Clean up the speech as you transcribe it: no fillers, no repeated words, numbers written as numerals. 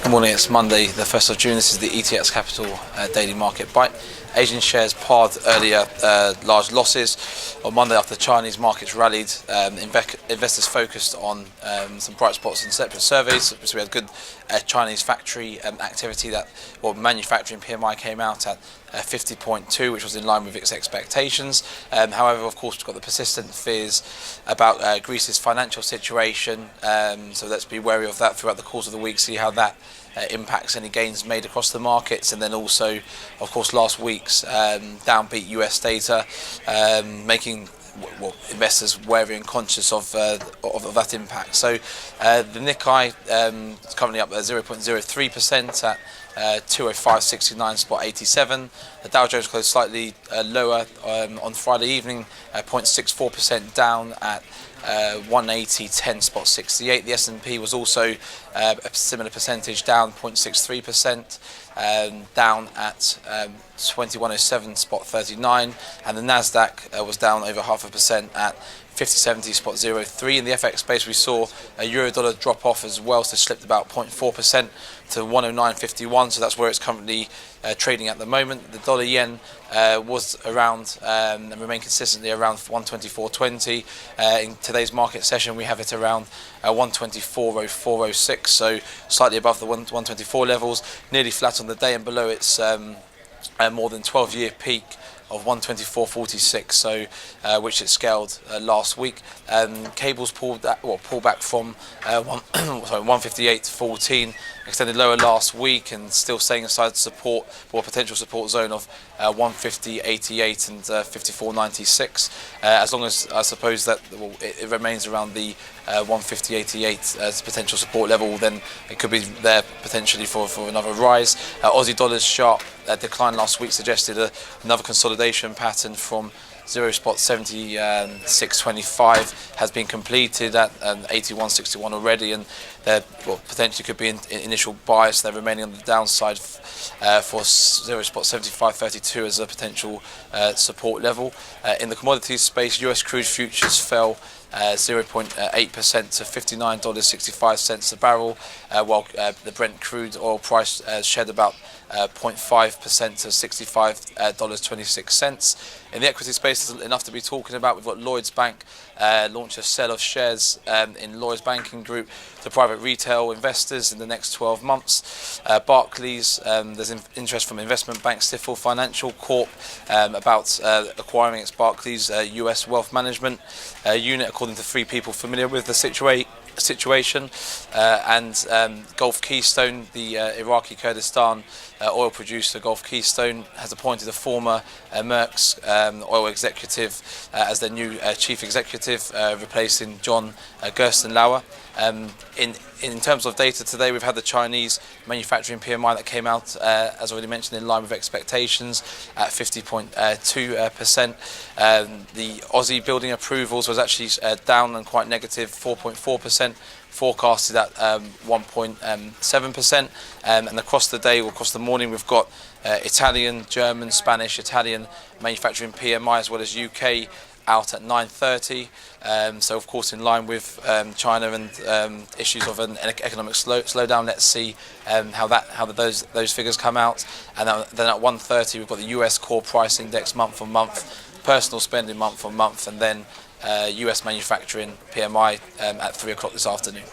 Good morning, it's Monday the 1st of June. This is the ETX Capital Daily Market Bite. Asian shares pared earlier large losses on Monday after the Chinese markets rallied. Investors focused on some bright spots in separate surveys. So we had good Chinese factory activity. Manufacturing PMI came out at 50.2, which was in line with its expectations. However, of course, we've got the persistent fears about Greece's financial situation. So let's be wary of that throughout the course of the week, see how that impacts any gains made across the markets. And then also, of course, last week's downbeat US data, making investors wary and conscious of that impact. So the Nikkei is currently up at 0.03% at 205.69.87. The Dow Jones closed slightly lower on Friday evening, 0.64% down at 180.10.68. The S&P was also a similar percentage, down 0.63%, down at 2107.39, and the Nasdaq was down over 0.5% at 5070.03. In the FX space, we saw a euro-dollar drop off as well, so slipped about 0.4% to 109.51. So that's where it's currently trading at the moment. The dollar yen was around and remained consistently around 124.20. In today's market session, we have it around 124.0406, so slightly above the 124 levels, nearly flat on the day and below its more than 12-year peak of 124.46, so which it scaled last week. Cables pulled back from 158.14, extended lower last week, and still staying inside support or potential support zone of 150.88 and 54.96. As long as I suppose that it remains around the 150.88 as potential support level, then it could be there potentially for another rise. Aussie dollar's sharp decline last week suggested another consolidation pattern from 0.7625 has been completed at 81.61 already, and there potentially could be an initial bias there remaining on the downside for 0.7532 as a potential support level. In the commodities space, US crude futures fell 0.8% to $59.65 a barrel, while the Brent crude oil price shed about 0.5% to $65.26. In the equity space, there's enough to be talking about. We've got Lloyds Bank launch a sale of shares in Lloyds Banking Group to private retail investors in the next 12 months. Barclays, there's interest from investment bank Stifel Financial Corp about acquiring its Barclays US wealth management unit, according to 3 people familiar with the situation. And Gulf Keystone, the Iraqi Kurdistan oil producer Gulf Keystone, has appointed a former Merck's oil executive as their new chief executive, replacing John Gerstenlauer. In terms of data today, we've had the Chinese manufacturing PMI that came out, as already mentioned, in line with expectations at 50.2%. The Aussie building approvals was actually down and quite negative, 4.4%. Forecasted at 1.7%, and across the day or across the morning, we've got Italian, German, Spanish, Italian manufacturing PMI, as well as UK out at 9:30. So of course, in line with China and issues of an economic slowdown. Let's see how those figures come out. And then at 1:30, we've got the US core price index month on month, personal spending month on month, and then US manufacturing PMI at 3 o'clock this afternoon.